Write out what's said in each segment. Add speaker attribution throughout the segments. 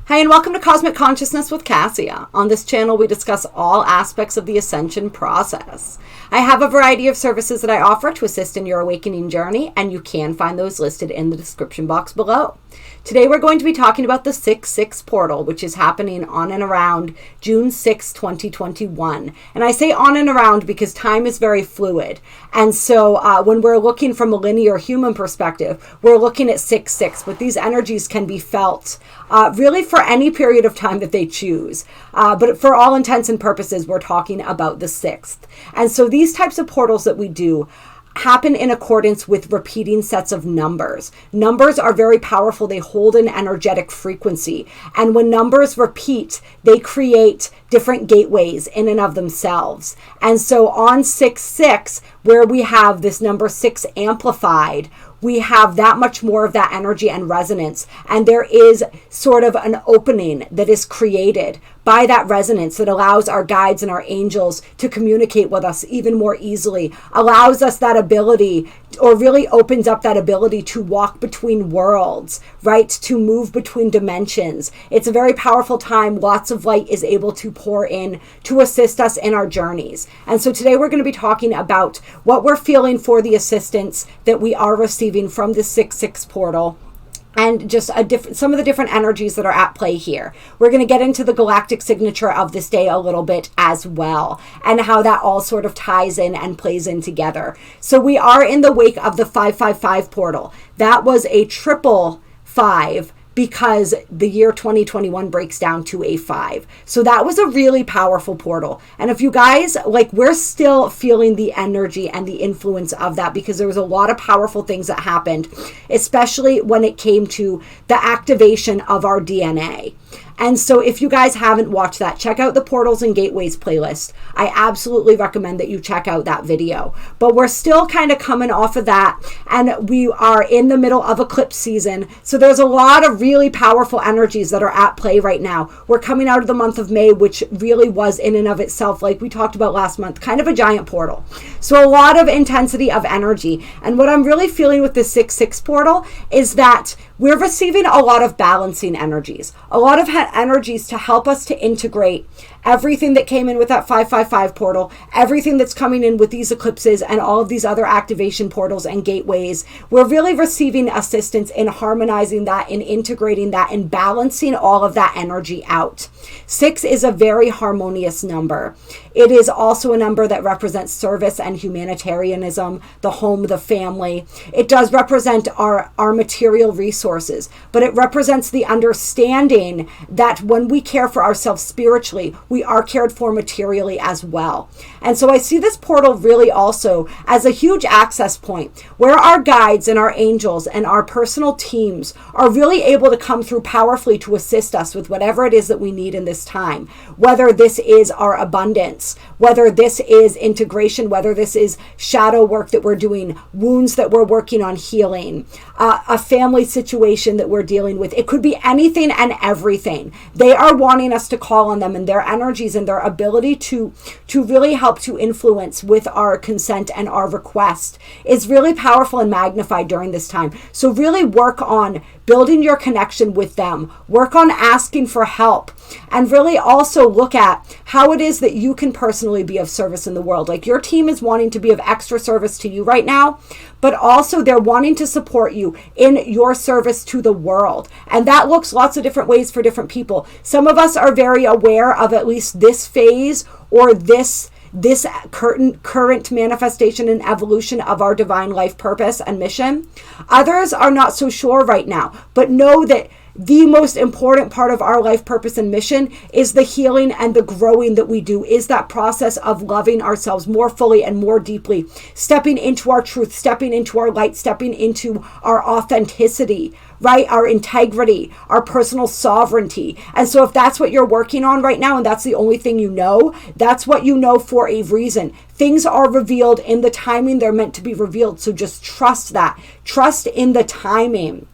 Speaker 1: Hi, and welcome to Cosmic Consciousness with Cassia. On this channel, we discuss all aspects of the ascension process. I have a variety of services that I offer to assist in your awakening journey, and you can find those listed in the description box below. Today, we're going to be talking about the 6-6 portal, which is happening on and around June 6, 2021. And I say on and around because time is very fluid. And so when we're looking from a linear human perspective, we're looking at 6-6, but these energies can be felt really for any period of time that they choose. But for all intents and purposes, we're talking about the 6th. And so these types of portals that we do happen in accordance with repeating sets of numbers. Numbers are very powerful. They hold an energetic frequency. And when numbers repeat, they create different gateways in and of themselves. And so on 6-6, where we have this number 6 amplified, we have that much more of that energy and resonance. And there is sort of an opening that is created by that resonance that allows our guides and our angels to communicate with us even more easily, allows us that ability, or really opens up that ability to walk between worlds, right? To move between dimensions. It's a very powerful time. Lots of light is able to pour in to assist us in our journeys. And so today we're going to be talking about what we're feeling for the assistance that we are receiving from the 6-6 portal, and just some of the different energies that are at play here. We're going to get into the galactic signature of this day a little bit as well, and how that all sort of ties in and plays in together. So we are in the wake of the 555 portal. That was a triple 5, because the year 2021 breaks down to a 5. So that was a really powerful portal. And if you guys, we're still feeling the energy and the influence of that, because there was a lot of powerful things that happened, especially when it came to the activation of our DNA. And so if you guys haven't watched that, check out the Portals and Gateways playlist. I absolutely recommend that you check out that video. But we're still kind of coming off of that, and we are in the middle of eclipse season. So there's a lot of really powerful energies that are at play right now. We're coming out of the month of May, which really was in and of itself, like we talked about last month, kind of a giant portal. So a lot of intensity of energy. And what I'm really feeling with the 6-6 portal is that we're receiving a lot of balancing energies, a lot of energies to help us to integrate everything that came in with that 555 portal, everything that's coming in with these eclipses and all of these other activation portals and gateways. We're really receiving assistance in harmonizing that, in integrating that, and balancing all of that energy out. 6 is a very harmonious number. It is also a number that represents service and humanitarianism, the home, the family. It does represent our material resources, but it represents the understanding that when we care for ourselves spiritually, we are cared for materially as well. And so I see this portal really also as a huge access point where our guides and our angels and our personal teams are really able to come through powerfully to assist us with whatever it is that we need in this time. Whether this is our abundance, whether this is integration, whether this is shadow work that we're doing, wounds that we're working on healing, a family situation that we're dealing with. It could be anything and everything. They are wanting us to call on them, and their energies and their ability to really help to influence with our consent and our request is really powerful and magnified during this time. So really work on building your connection with them, work on asking for help, and really also look at how it is that you can personally be of service in the world. Like your team is wanting to be of extra service to you right now, but also they're wanting to support you in your service to the world. And that looks lots of different ways for different people. Some of us are very aware of at least this phase or this current manifestation and evolution of our divine life purpose and mission. Others are not so sure right now, but know that the most important part of our life purpose and mission is the healing and the growing that we do, is that process of loving ourselves more fully and more deeply, stepping into our truth, stepping into our light, stepping into our authenticity, right? Our integrity, our personal sovereignty. And so if that's what you're working on right now, and that's the only thing you know, that's what you know for a reason. Things are revealed in the timing they're meant to be revealed. So just trust that. Trust in the timing.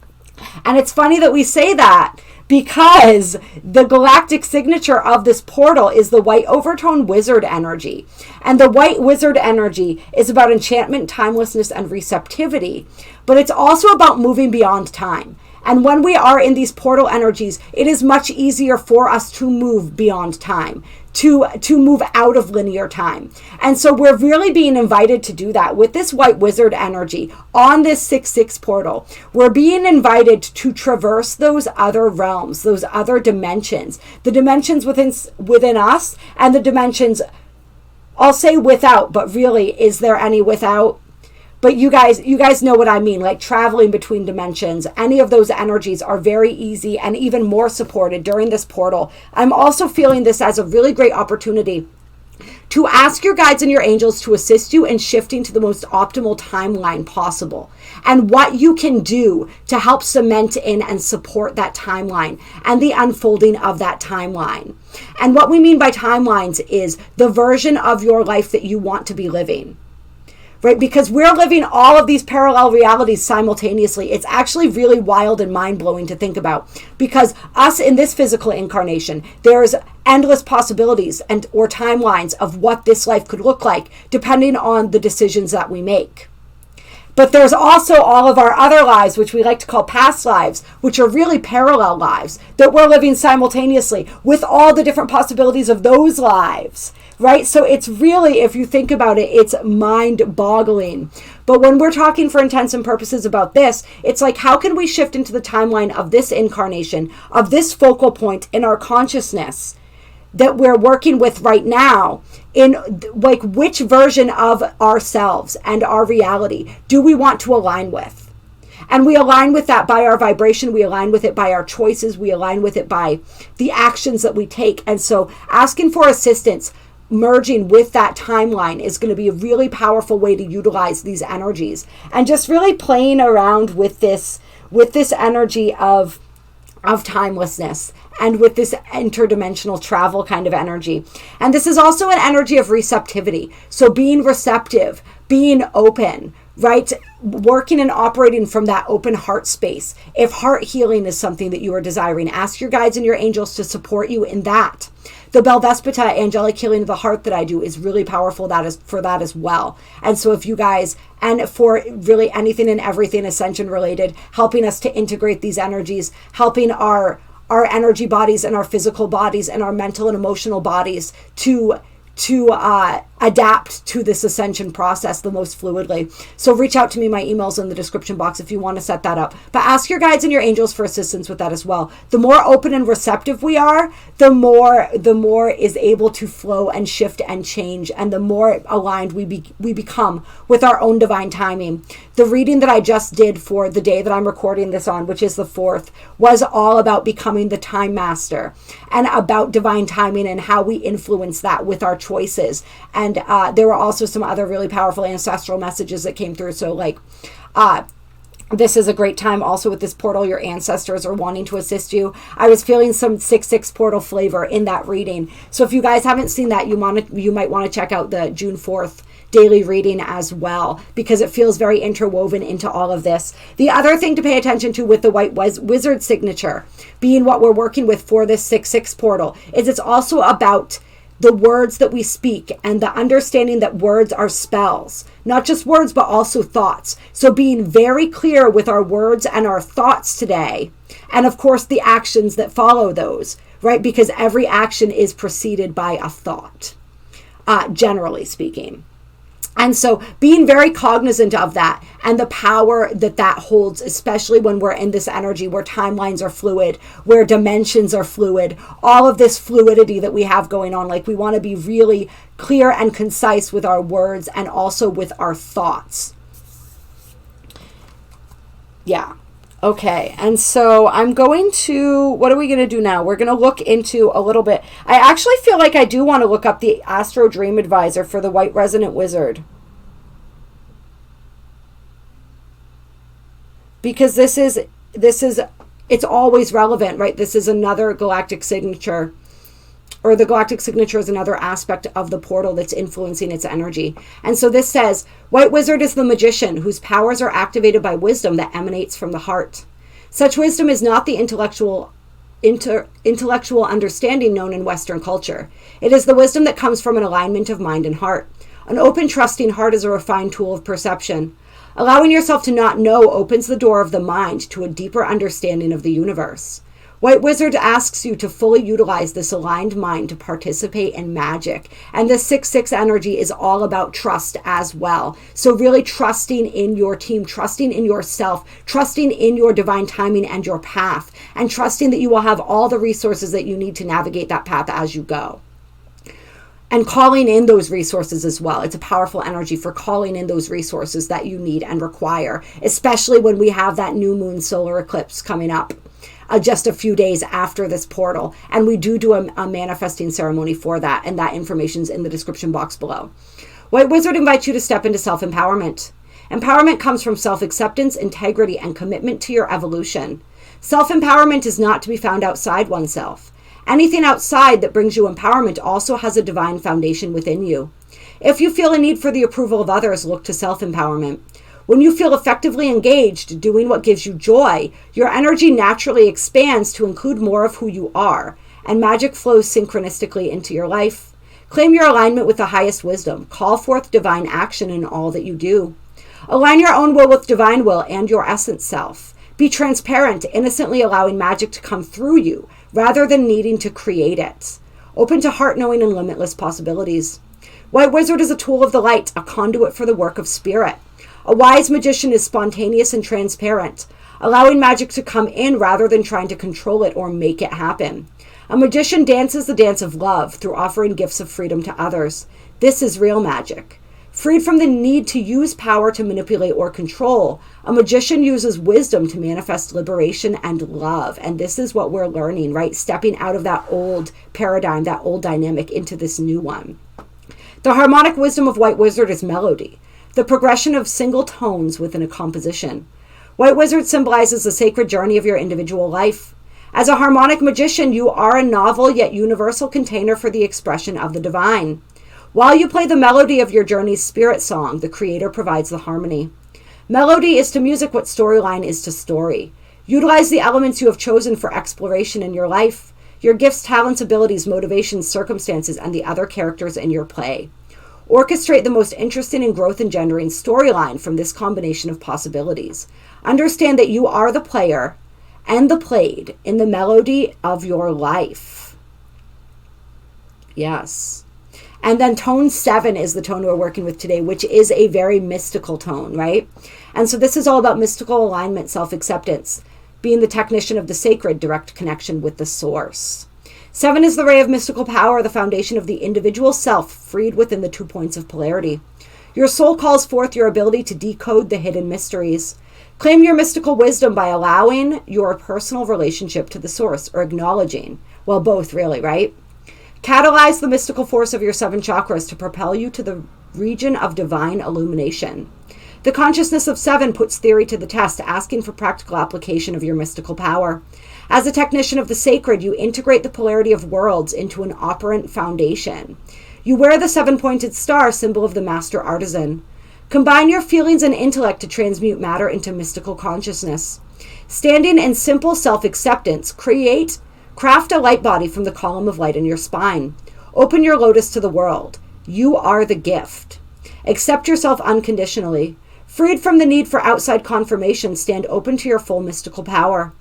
Speaker 1: And it's funny that we say that because the galactic signature of this portal is the white overtone wizard energy. And the white wizard energy is about enchantment, timelessness, and receptivity. But it's also about moving beyond time. And when we are in these portal energies, it is much easier for us to move beyond time, to move out of linear time. And so we're really being invited to do that with this white wizard energy on this 6-6 portal. We're being invited to traverse those other realms, those other dimensions, the dimensions within us and the dimensions, I'll say without, but really, is there any without? But you guys know what I mean, like traveling between dimensions. Any of those energies are very easy and even more supported during this portal. I'm also feeling this as a really great opportunity to ask your guides and your angels to assist you in shifting to the most optimal timeline possible, and what you can do to help cement in and support that timeline and the unfolding of that timeline. And what we mean by timelines is the version of your life that you want to be living. Right? Because we're living all of these parallel realities simultaneously. It's actually really wild and mind-blowing to think about, because us in this physical incarnation, there's endless possibilities and or timelines of what this life could look like depending on the decisions that we make. But there's also all of our other lives, which we like to call past lives, which are really parallel lives that we're living simultaneously with all the different possibilities of those lives. Right? So it's really, if you think about it, it's mind-boggling. But when we're talking for intents and purposes about this, it's like, how can we shift into the timeline of this incarnation, of this focal point in our consciousness that we're working with right now, in like which version of ourselves and our reality do we want to align with? And we align with that by our vibration. We align with it by our choices. We align with it by the actions that we take. And so asking for assistance, merging with that timeline, is going to be a really powerful way to utilize these energies, and just really playing around with this energy of timelessness and with this interdimensional travel kind of energy. And this is also an energy of receptivity. So being receptive, being open, right? Working and operating from that open heart space. If heart healing is something that you are desiring, ask your guides and your angels to support you in that. The Bell Vespita angelic healing of the heart that I do is really powerful for that as well. And so if you guys, and for really anything and everything ascension related, helping us to integrate these energies, helping our energy bodies and our physical bodies and our mental and emotional bodies to adapt to this ascension process the most fluidly. So reach out to me. My email's in the description box if you want to set that up. But ask your guides and your angels for assistance with that as well. The more open and receptive we are, the more is able to flow and shift and change, and the more aligned we become with our own divine timing. The reading that I just did for the day that I'm recording this on, which is the 4th, was all about becoming the time master and about divine timing and how we influence that with our choices. And there were also some other really powerful ancestral messages that came through. So like, this is a great time also with this portal. Your ancestors are wanting to assist you. I was feeling some 6-6 portal flavor in that reading. So if you guys haven't seen that, you might want to check out the June 4th daily reading as well, because it feels very interwoven into all of this. The other thing to pay attention to with the white wizard signature being what we're working with for this 6-6 portal is it's also about the words that we speak and the understanding that words are spells, not just words, but also thoughts. So being very clear with our words and our thoughts today. And of course, the actions that follow those, right? Because every action is preceded by a thought, generally speaking. And so being very cognizant of that and the power that that holds, especially when we're in this energy where timelines are fluid, where dimensions are fluid, all of this fluidity that we have going on, like we want to be really clear and concise with our words and also with our thoughts. Yeah. Okay, and so I'm going to, what are we going to do now? We're going to look into a little bit. I actually feel like I do want to look up the Astro Dream Advisor for the White Resonant Wizard. Because this is, it's always relevant, right? This is another galactic signature, or the galactic signature is another aspect of the portal that's influencing its energy. And so this says, White Wizard is the magician whose powers are activated by wisdom that emanates from the heart. Such wisdom is not the intellectual understanding known in Western culture. It is the wisdom that comes from an alignment of mind and heart. An open, trusting heart is a refined tool of perception. Allowing yourself to not know opens the door of the mind to a deeper understanding of the universe. White Wizard asks you to fully utilize this aligned mind to participate in magic. And the 6/6 energy is all about trust as well. So really trusting in your team, trusting in yourself, trusting in your divine timing and your path, and trusting that you will have all the resources that you need to navigate that path as you go. And calling in those resources as well. It's a powerful energy for calling in those resources that you need and require, especially when we have that new moon solar eclipse coming up. Just a few days after this portal. And we do a manifesting ceremony for that. And that information's in the description box below. White Wizard invites you to step into self-empowerment. Empowerment comes from self-acceptance, integrity, and commitment to your evolution. Self-empowerment is not to be found outside oneself. Anything outside that brings you empowerment also has a divine foundation within you. If you feel a need for the approval of others, look to self-empowerment. When you feel effectively engaged, doing what gives you joy, your energy naturally expands to include more of who you are, and magic flows synchronistically into your life. Claim your alignment with the highest wisdom. Call forth divine action in all that you do. Align your own will with divine will and your essence self. Be transparent, innocently allowing magic to come through you, rather than needing to create it. Open to heart knowing and limitless possibilities. White Wizard is a tool of the light, a conduit for the work of spirit. A wise magician is spontaneous and transparent, allowing magic to come in rather than trying to control it or make it happen. A magician dances the dance of love through offering gifts of freedom to others. This is real magic. Freed from the need to use power to manipulate or control, a magician uses wisdom to manifest liberation and love. And this is what we're learning, right? Stepping out of that old paradigm, that old dynamic into this new one. The harmonic wisdom of White Wizard is melody, the progression of single tones within a composition. White Wizard symbolizes the sacred journey of your individual life. As a harmonic magician, you are a novel yet universal container for the expression of the divine. While you play the melody of your journey's spirit song, the creator provides the harmony. Melody is to music what storyline is to story. Utilize the elements you have chosen for exploration in your life, your gifts, talents, abilities, motivations, circumstances, and the other characters in your play. Orchestrate the most interesting and growth-engendering storyline from this combination of possibilities. Understand that you are the player and the played in the melody of your life. Yes. And then tone 7 is the tone we're working with today, which is a very mystical tone, right? And so this is all about mystical alignment, self-acceptance, being the technician of the sacred, direct connection with the source. 7 is the ray of mystical power, the foundation of the individual self, freed within the 2 points of polarity. Your soul calls forth your ability to decode the hidden mysteries. Claim your mystical wisdom by allowing your personal relationship to the source, or acknowledging, well, both really, right? Catalyze the mystical force of your 7 chakras to propel you to the region of divine illumination. The consciousness of 7 puts theory to the test, asking for practical application of your mystical power. As a technician of the sacred, you integrate the polarity of worlds into an operant foundation. You wear the 7-pointed star, symbol of the master artisan. Combine your feelings and intellect to transmute matter into mystical consciousness. Standing in simple self-acceptance, craft a light body from the column of light in your spine. Open your lotus to the world. You are the gift. Accept yourself unconditionally. Freed from the need for outside confirmation, stand open to your full mystical power.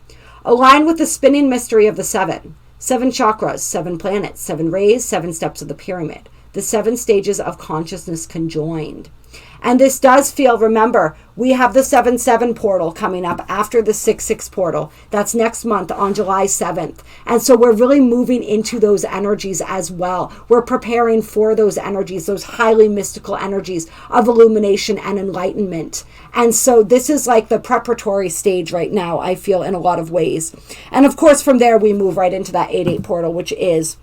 Speaker 1: Align with the spinning mystery of the 7. 7 chakras, 7 planets, 7 rays, 7 steps of the pyramid. The 7 stages of consciousness conjoined. And this does feel, remember, we have the 7/7 portal coming up after the 6/6 portal. That's next month on July 7th. And so we're really moving into those energies as well. We're preparing for those energies, those highly mystical energies of illumination and enlightenment. And so this is like the preparatory stage right now, I feel, in a lot of ways. And of course, from there, we move right into that 8/8 portal, which is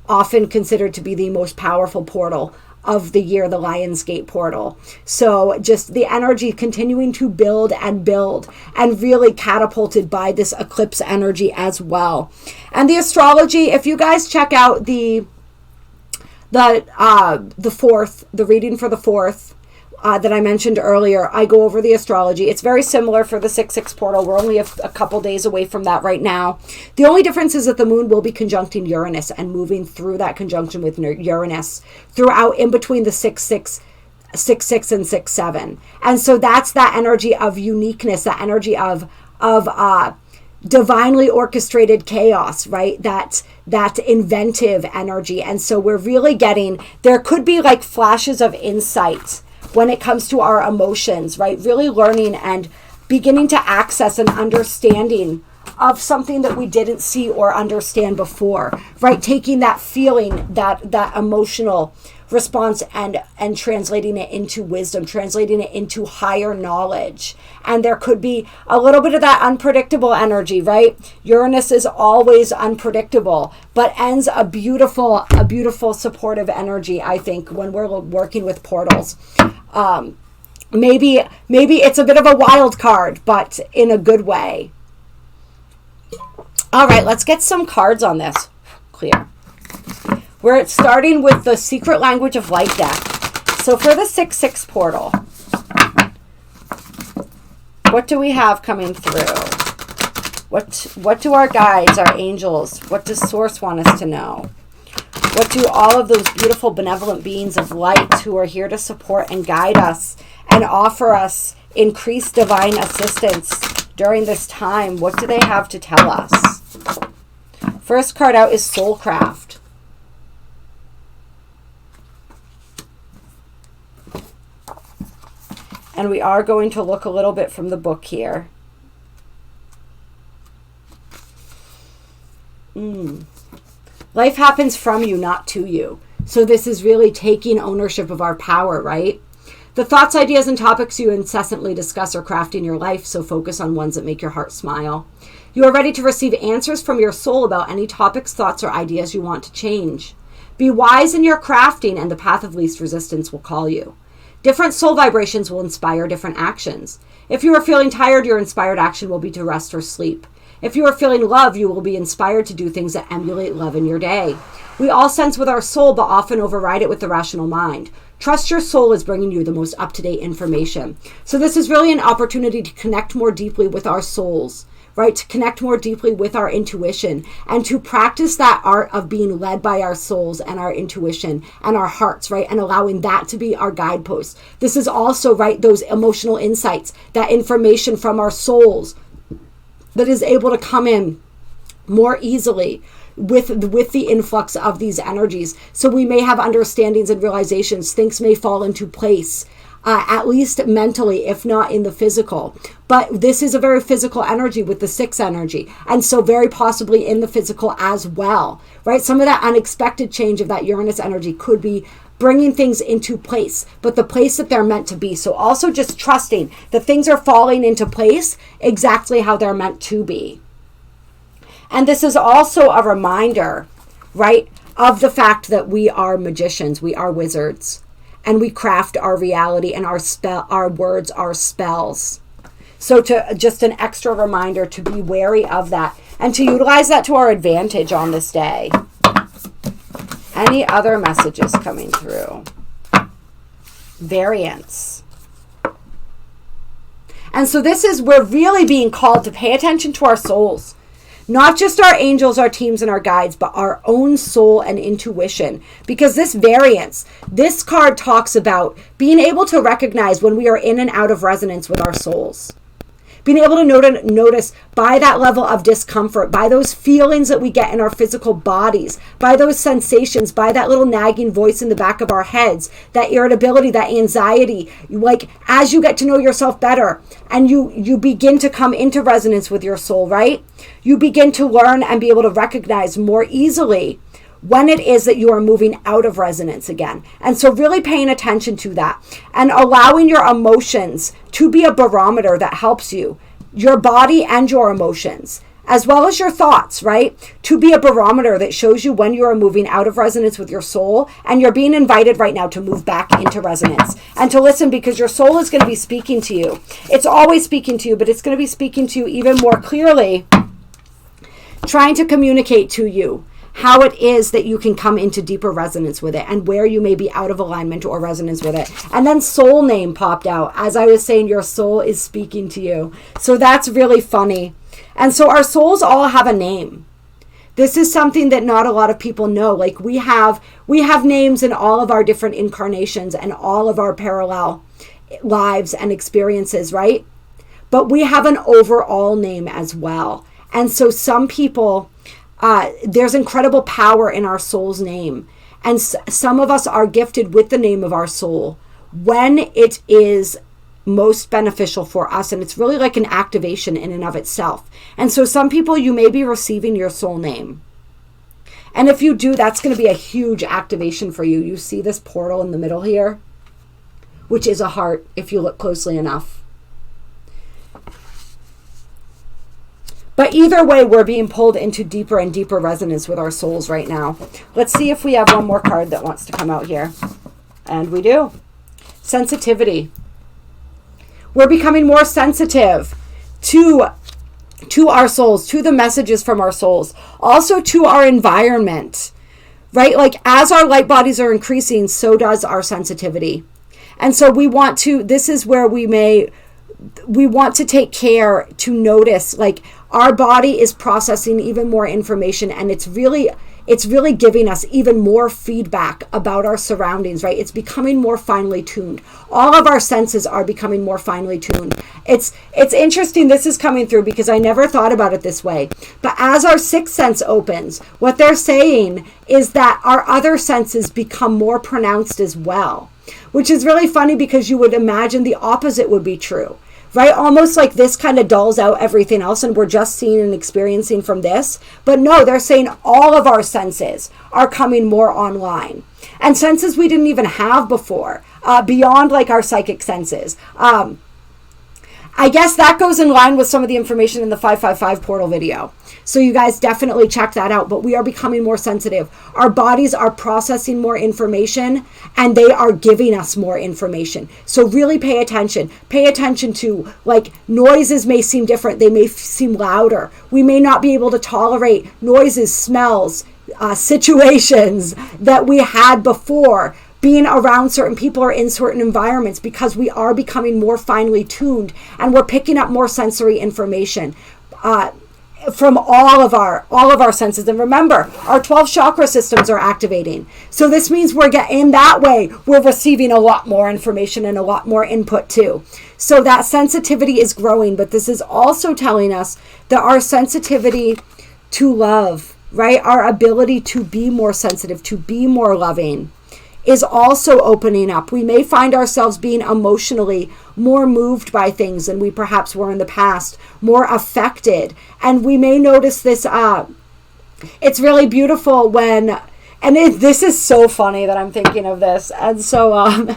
Speaker 1: often considered to be the most powerful portal of the year, the Lion's Gate portal. So just the energy continuing to build and really catapulted by this eclipse energy as well. And the astrology, if you guys check out the fourth, the reading for the 4th, that I mentioned earlier, I go over the astrology. It's very similar for the 6/6 portal. We're only a couple days away from that right now. The only difference is that the moon will be conjuncting Uranus and moving through that conjunction with Uranus throughout in between the 6/6 6-6 and 6-7. And so that's that energy of uniqueness, that energy of divinely orchestrated chaos, right? That inventive energy. And so we're really getting, there could be like flashes of insight when it comes to our emotions, right? Really learning and beginning to access an understanding of something that we didn't see or understand before, right? Taking that feeling, that emotional response and translating it into wisdom, translating it into higher knowledge. And there could be a little bit of that unpredictable energy, right? Uranus is always unpredictable, but ends a beautiful supportive energy, I think, when we're working with portals. Maybe it's a bit of a wild card, but in a good way. All right, let's get some cards on this. Clear. We're starting with the Secret Language of Light deck. So for the 6-6 portal, what do we have coming through? What do our guides, our angels, what does Source want us to know? What do all of those beautiful benevolent beings of light who are here to support and guide us and offer us increased divine assistance during this time, what do they have to tell us? First card out is Soulcraft. And we are going to look a little bit from the book here. Life happens from you, not to you. So this is really taking ownership of our power, right? The thoughts, ideas, and topics you incessantly discuss are crafting your life, so focus on ones that make your heart smile. You are ready to receive answers from your soul about any topics, thoughts, or ideas you want to change. Be wise in your crafting, and the path of least resistance will call you. Different soul vibrations will inspire different actions. If you are feeling tired, your inspired action will be to rest or sleep. If you are feeling love, you will be inspired to do things that emulate love in your day. We all sense with our soul, but often override it with the rational mind. Trust your soul is bringing you the most up-to-date information. So this is really an opportunity to connect more deeply with our souls, right? To connect more deeply with our intuition and to practice that art of being led by our souls and our intuition and our hearts, right? And allowing that to be our guidepost. This is also, right, those emotional insights, that information from our souls that is able to come in more easily with the influx of these energies. So we may have understandings and realizations. Things may fall into place, at least mentally, if not in the physical. But this is a very physical energy with the 6 energy. And so very possibly in the physical as well, right? Some of that unexpected change of that Uranus energy could be bringing things into place, but the place that they're meant to be. So also just trusting that things are falling into place exactly how they're meant to be. And this is also a reminder, right, of the fact that we are magicians, we are wizards, and we craft our reality, and our words are spells. So to just an extra reminder to be wary of that and to utilize that to our advantage on this day. Any other messages coming through? Variance. And so this is, we're really being called to pay attention to our souls. Not just our angels, our teams, and our guides, but our own soul and intuition. Because this variance, this card talks about being able to recognize when we are in and out of resonance with our souls. Being able to notice by that level of discomfort, by those feelings that we get in our physical bodies, by those sensations, by that little nagging voice in the back of our heads, that irritability, that anxiety, like as you get to know yourself better and you begin to come into resonance with your soul, right? You begin to learn and be able to recognize more easily when it is that you are moving out of resonance again. And so really paying attention to that and allowing your emotions to be a barometer that helps you, your body and your emotions, as well as your thoughts, right? To be a barometer that shows you when you are moving out of resonance with your soul, and you're being invited right now to move back into resonance and to listen, because your soul is going to be speaking to you. It's always speaking to you, but it's going to be speaking to you even more clearly, trying to communicate to you how it is that you can come into deeper resonance with it and where you may be out of alignment or resonance with it. And then soul name popped out. As I was saying, your soul is speaking to you. So that's really funny. And so our souls all have a name. This is something that not a lot of people know. Like we have names in all of our different incarnations and all of our parallel lives and experiences, right? But we have an overall name as well. And so some people, there's incredible power in our soul's name. And some of us are gifted with the name of our soul when it is most beneficial for us. And it's really like an activation in and of itself. And so some people, you may be receiving your soul name. And if you do, that's going to be a huge activation for you. You see this portal in the middle here, which is a heart if you look closely enough. But either way, we're being pulled into deeper and deeper resonance with our souls right now. Let's see if we have one more card that wants to come out here. And we do. Sensitivity. We're becoming more sensitive to our souls, to the messages from our souls, also to our environment, right? Like as our light bodies are increasing, so does our sensitivity. And so we want to, this is where we want to take care to notice, like our body is processing even more information, and it's really giving us even more feedback about our surroundings, right? It's becoming more finely tuned. All of our senses are becoming more finely tuned. It's interesting this is coming through because I never thought about it this way. But as our sixth sense opens, what they're saying is that our other senses become more pronounced as well, which is really funny because you would imagine the opposite would be true. Right? Almost like this kind of dulls out everything else and we're just seeing and experiencing from this. But no, they're saying all of our senses are coming more online. And senses we didn't even have before, beyond like our psychic senses. I guess that goes in line with some of the information in the 555 portal video. So you guys definitely check that out. But we are becoming more sensitive. Our bodies are processing more information and they are giving us more information. So really pay attention. Pay attention to, like, noises may seem different. They may seem louder. We may not be able to tolerate noises, smells, situations that we had before, being around certain people or in certain environments, because we are becoming more finely tuned and we're picking up more sensory information from all of our senses. And remember, our 12 chakra systems are activating. So this means in that way, we're receiving a lot more information and a lot more input too. So that sensitivity is growing, but this is also telling us that our sensitivity to love, right? Our ability to be more sensitive, to be more loving, is also opening up. We may find ourselves being emotionally more moved by things than we perhaps were in the past, more affected. And we may notice this, it's really beautiful when, this is so funny that I'm thinking of this. And so,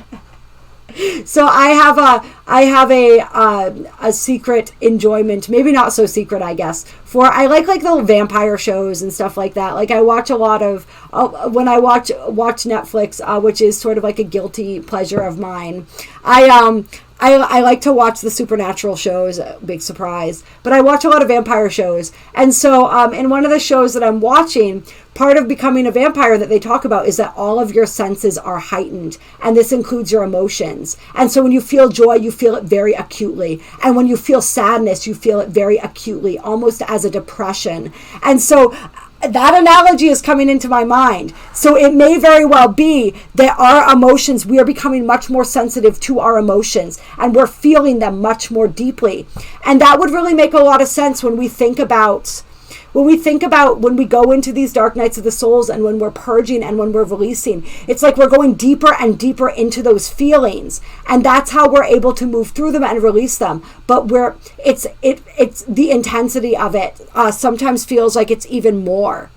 Speaker 1: so I have a secret enjoyment, maybe not so secret, I guess, for I like the vampire shows and stuff like that. Like I watch a lot of when I watch Netflix, which is sort of like a guilty pleasure of mine. I like to watch the supernatural shows, big surprise, but I watch a lot of vampire shows. And so in one of the shows that I'm watching, part of becoming a vampire that they talk about is that all of your senses are heightened, and this includes your emotions. And so when you feel joy, you feel it very acutely. And when you feel sadness, you feel it very acutely, almost as a depression. And so that analogy is coming into my mind. So it may very well be that our emotions, we are becoming much more sensitive to our emotions and we're feeling them much more deeply. And that would really make a lot of sense when we think about when we go into these dark nights of the souls and when we're purging and when we're releasing. It's like we're going deeper and deeper into those feelings, and that's how we're able to move through them and release them. But it's the intensity of it sometimes feels like it's even more.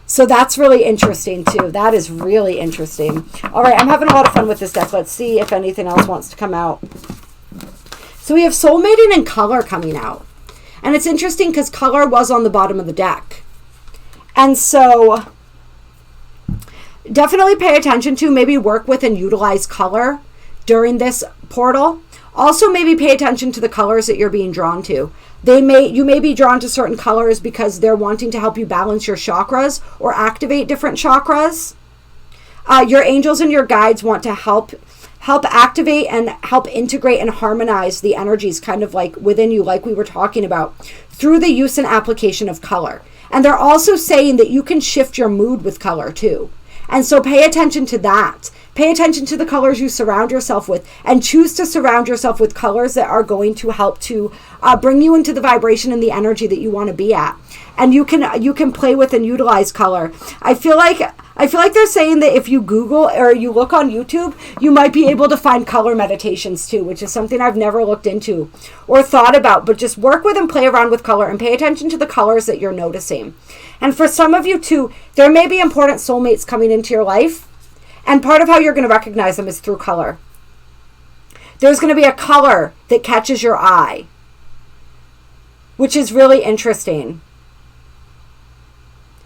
Speaker 1: So that's really interesting too. That is really interesting. All right, I'm having a lot of fun with this deck. Let's see if anything else wants to come out. So we have Soul Maiden and Color coming out. And it's interesting because color was on the bottom of the deck. And so definitely pay attention to, maybe work with and utilize color during this portal. Also maybe pay attention to the colors that you're being drawn to. You may be drawn to certain colors because they're wanting to help you balance your chakras or activate different chakras. Your angels and your guides want to help activate and help integrate and harmonize the energies kind of like within you, like we were talking about, through the use and application of color. And they're also saying that you can shift your mood with color too. And so pay attention to that. Pay attention to the colors you surround yourself with, and choose to surround yourself with colors that are going to help to bring you into the vibration and the energy that you want to be at. And you can play with and utilize color. I feel like they're saying that if you Google or you look on YouTube, you might be able to find color meditations too, which is something I've never looked into or thought about. But just work with and play around with color and pay attention to the colors that you're noticing. And for some of you too, there may be important soulmates coming into your life. And part of how you're going to recognize them is through color. There's going to be a color that catches your eye, which is really interesting.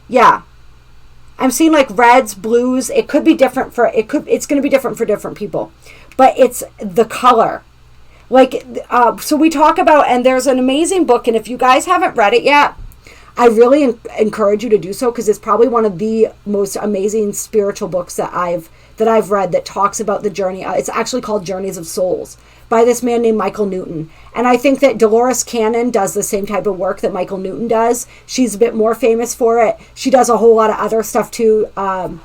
Speaker 1: Yeah. I'm seeing like reds, blues. It's going to be different for different people. But it's the color. So we talk about, and there's an amazing book, and if you guys haven't read it yet, I really encourage you to do so, because it's probably one of the most amazing spiritual books that I've read that talks about the journey. It's actually called Journeys of Souls by this man named Michael Newton. And I think that Dolores Cannon does the same type of work that Michael Newton does. She's a bit more famous for it. She does a whole lot of other stuff too. And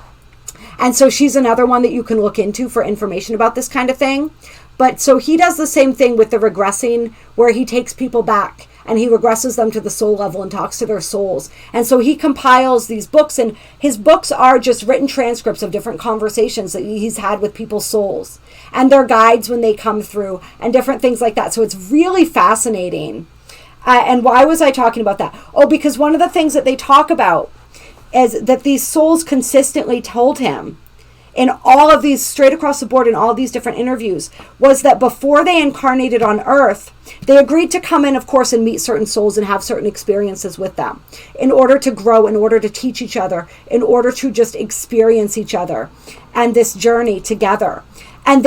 Speaker 1: so she's another one that you can look into for information about this kind of thing. But so he does the same thing with the regressing, where he takes people back and he regresses them to the soul level and talks to their souls. And so he compiles these books, and his books are just written transcripts of different conversations that he's had with people's souls and their guides when they come through and different things like that. So it's really fascinating. And why was I talking about that? Oh, because one of the things that they talk about is that these souls consistently told him in all of these, straight across the board in all of these different interviews, was that before they incarnated on Earth, they agreed to come in, of course, and meet certain souls and have certain experiences with them in order to grow, in order to teach each other, in order to just experience each other and this journey together. And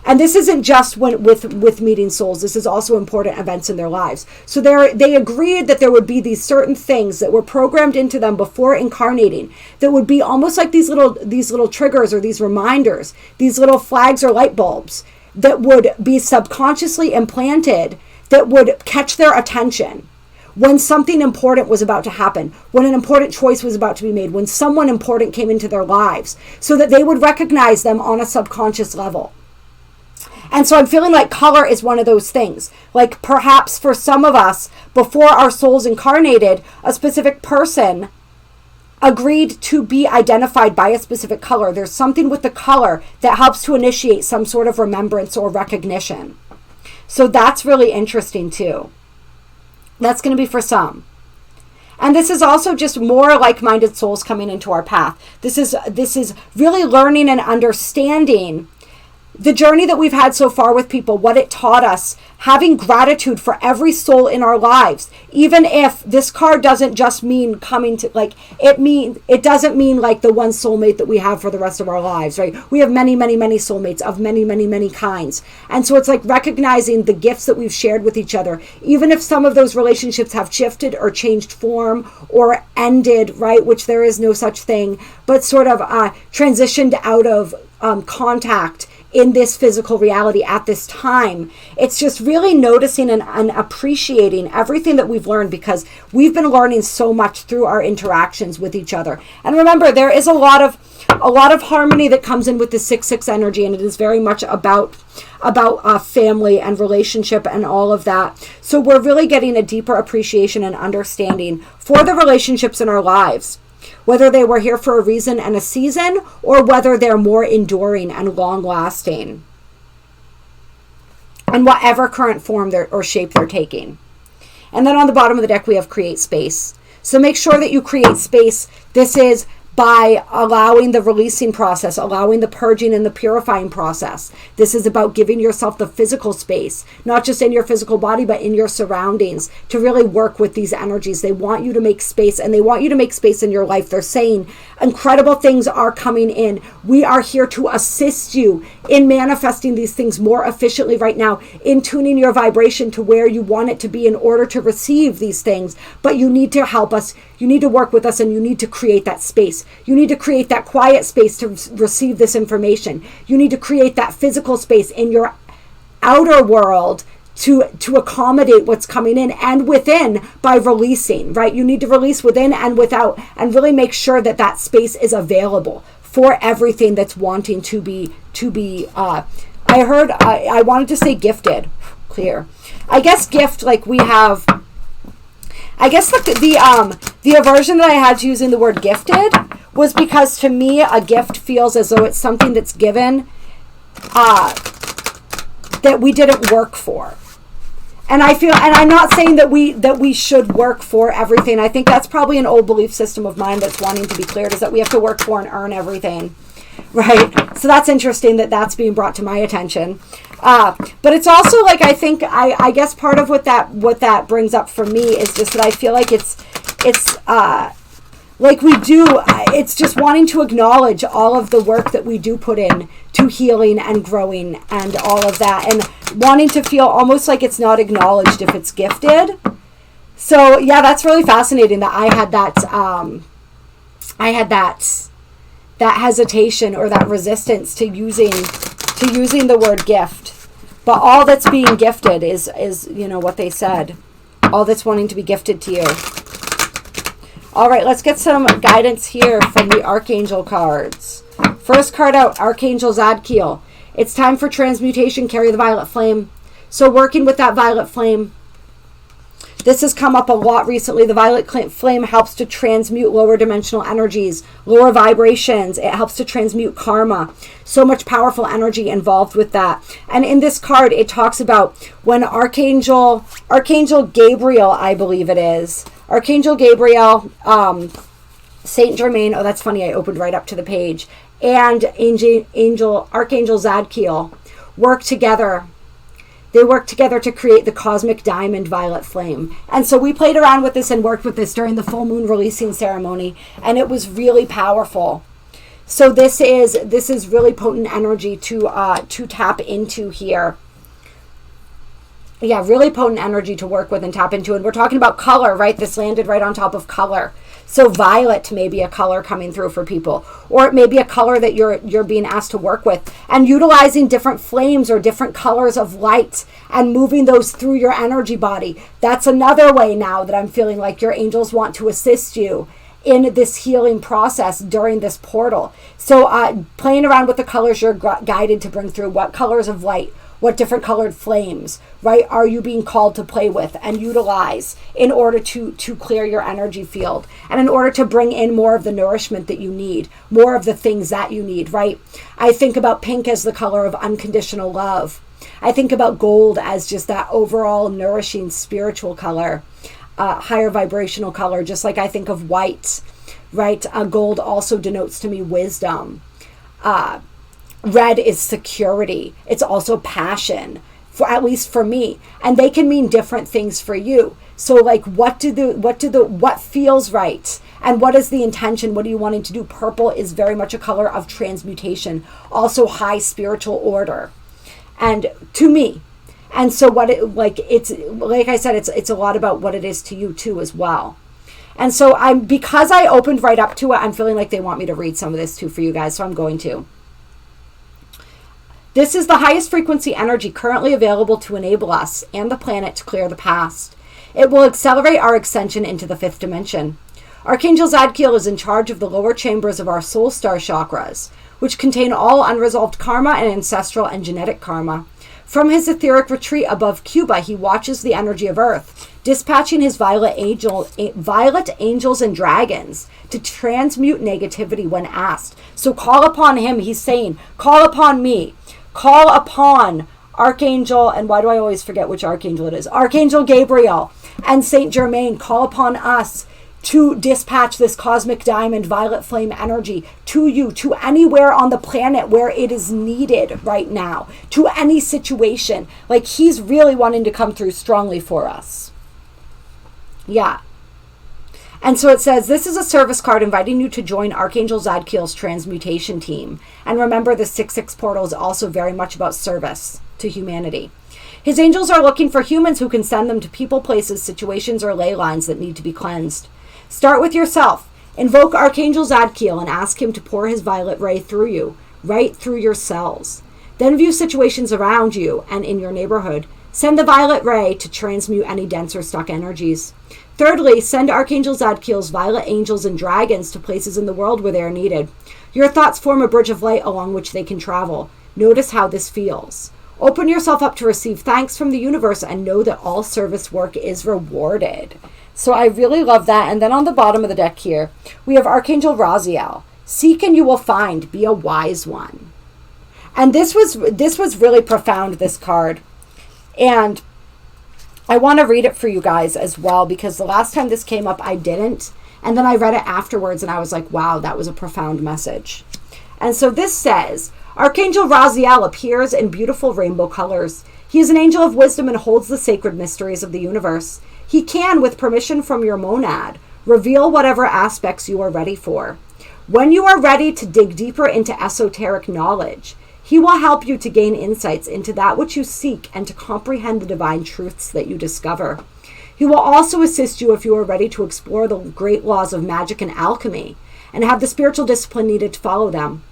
Speaker 1: and this isn't just with meeting souls. This is also important events in their lives. So they agreed that there would be these certain things that were programmed into them before incarnating that would be almost like these little triggers or these reminders, these little flags or light bulbs that would be subconsciously implanted that would catch their attention when something important was about to happen, when an important choice was about to be made, when someone important came into their lives, so that they would recognize them on a subconscious level. And so I'm feeling like color is one of those things. Like perhaps for some of us, before our souls incarnated, a specific person agreed to be identified by a specific color. There's something with the color that helps to initiate some sort of remembrance or recognition. So that's really interesting too. That's going to be for some. And this is also just more like-minded souls coming into our path. This is really learning and understanding the journey that we've had so far with people, what it taught us, having gratitude for every soul in our lives, even if this card doesn't just mean coming to, it doesn't mean like the one soulmate that we have for the rest of our lives, right? We have many, many, many soulmates of many, many, many kinds. And so it's like recognizing the gifts that we've shared with each other, even if some of those relationships have shifted or changed form or ended, right? Which there is no such thing, but sort of transitioned out of contact in this physical reality at this time. It's just really noticing and appreciating everything that we've learned, because we've been learning so much through our interactions with each other. And remember, there is a lot of harmony that comes in with the 6/6 energy, and it is very much about family and relationship and all of that. So we're really getting a deeper appreciation and understanding for the relationships in our lives, whether they were here for a reason and a season, or whether they're more enduring and long-lasting, and whatever current form or shape they're taking. And then on the bottom of the deck, we have create space. So make sure that you create space. This is by allowing the releasing process, allowing the purging and the purifying process. This is about giving yourself the physical space, not just in your physical body, but in your surroundings, to really work with these energies. They want you to make space, and they want you to make space in your life. They're saying incredible things are coming in. We are here to assist you in manifesting these things more efficiently right now, in tuning your vibration to where you want it to be in order to receive these things. But you need to help us. You need to work with us, and you need to create that space. You need to create that quiet space to receive this information. You need to create that physical space in your outer world to accommodate what's coming in and within by releasing, right? You need to release within and without, and really make sure that that space is available for everything that's wanting to be I wanted to say gifted. Clear. I guess gift, like we have, I guess the aversion that I had to using the word gifted was because to me a gift feels as though it's something that's given that we didn't work for. And I feel, and I'm not saying that we should work for everything. I think that's probably an old belief system of mine that's wanting to be cleared, is that we have to work for and earn everything, right? So that's interesting that that's being brought to my attention. But it's also like, I think, I guess part of what that brings up for me is just that I feel like it's like we do, it's just wanting to acknowledge all of the work that we do put in to healing and growing and all of that, and wanting to feel almost like it's not acknowledged if it's gifted. So yeah, that's really fascinating that I had that hesitation or that resistance to using the word gift. But all that's being gifted is what they said. All that's wanting to be gifted to you. All right, let's get some guidance here from the Archangel cards. First card out, Archangel Zadkiel. It's time for transmutation. Carry the violet flame. So working with that violet flame. This has come up a lot recently. The violet flame helps to transmute lower dimensional energies, lower vibrations. It helps to transmute karma. So much powerful energy involved with that. And in this card, it talks about when Archangel Gabriel, I believe it is. Archangel Gabriel, Saint Germain. Oh, that's funny. I opened right up to the page. And Archangel Zadkiel work together. They work together to create the cosmic diamond violet flame. And so we played around with this and worked with this during the full moon releasing ceremony, and it was really powerful. So this is really potent energy to tap into here. Yeah, really potent energy to work with and tap into. And we're talking about color, right? This landed right on top of color. So violet may be a color coming through for people, or it may be a color that you're being asked to work with, and utilizing different flames or different colors of light and moving those through your energy body. That's another way now that I'm feeling like your angels want to assist you in this healing process during this portal. So playing around with the colors you're guided to bring through. What colors of light? What different colored flames, right, are you being called to play with and utilize in order to clear your energy field, and in order to bring in more of the nourishment that you need, more of the things that you need, right? I think about pink as the color of unconditional love. I think about gold as just that overall nourishing spiritual color, higher vibrational color, just like I think of white, right? Gold also denotes to me wisdom. Red is security. It's also passion, at least for me, and they can mean different things for you. So like, what feels right, and what is the intention? What are you wanting to do? Purple is very much a color of transmutation, also high spiritual order, and to me. And so it's like I said, it's a lot about what it is to you too as well. And so because I opened right up to it, I'm feeling like they want me to read some of this too for you guys, so I'm going to. This is the highest frequency energy currently available to enable us and the planet to clear the past. It will accelerate our ascension into the fifth dimension. Archangel Zadkiel is in charge of the lower chambers of our soul star chakras, which contain all unresolved karma and ancestral and genetic karma. From his etheric retreat above Cuba, he watches the energy of Earth, dispatching his violet angels and dragons to transmute negativity when asked. So call upon him. He's saying, call upon me. Call upon Archangel, and why do I always forget which Archangel it is? Archangel Gabriel and Saint Germain. Call upon us to dispatch this cosmic diamond violet flame energy to you, to anywhere on the planet where it is needed right now, to any situation. Like, he's really wanting to come through strongly for us. Yeah. And so it says, this is a service card inviting you to join Archangel Zadkiel's transmutation team. And remember, the 6/6 portal is also very much about service to humanity. His angels are looking for humans who can send them to people, places, situations, or ley lines that need to be cleansed. Start with yourself. Invoke Archangel Zadkiel and ask him to pour his violet ray through you, right through your cells. Then view situations around you and in your neighborhood Send the violet ray to transmute any dense or stuck energies. Thirdly, send Archangel Zadkiel's violet angels and dragons to places in the world where they are needed. Your thoughts form a bridge of light along which they can travel. Notice how this feels. Open yourself up to receive thanks from the universe and know that all service work is rewarded. So I really love that. And then on the bottom of the deck here, we have Archangel Raziel. Seek and you will find. Be a wise one. And this was really profound, this card. And I want to read it for you guys as well, because the last time this came up, I didn't. And then I read it afterwards and I was like, wow, that was a profound message. And so this says, Archangel Raziel appears in beautiful rainbow colors. He is an angel of wisdom and holds the sacred mysteries of the universe. He can, with permission from your monad, reveal whatever aspects you are ready for. When you are ready to dig deeper into esoteric knowledge, he will help you to gain insights into that which you seek and to comprehend the divine truths that you discover. He will also assist you if you are ready to explore the great laws of magic and alchemy and have the spiritual discipline needed to follow them.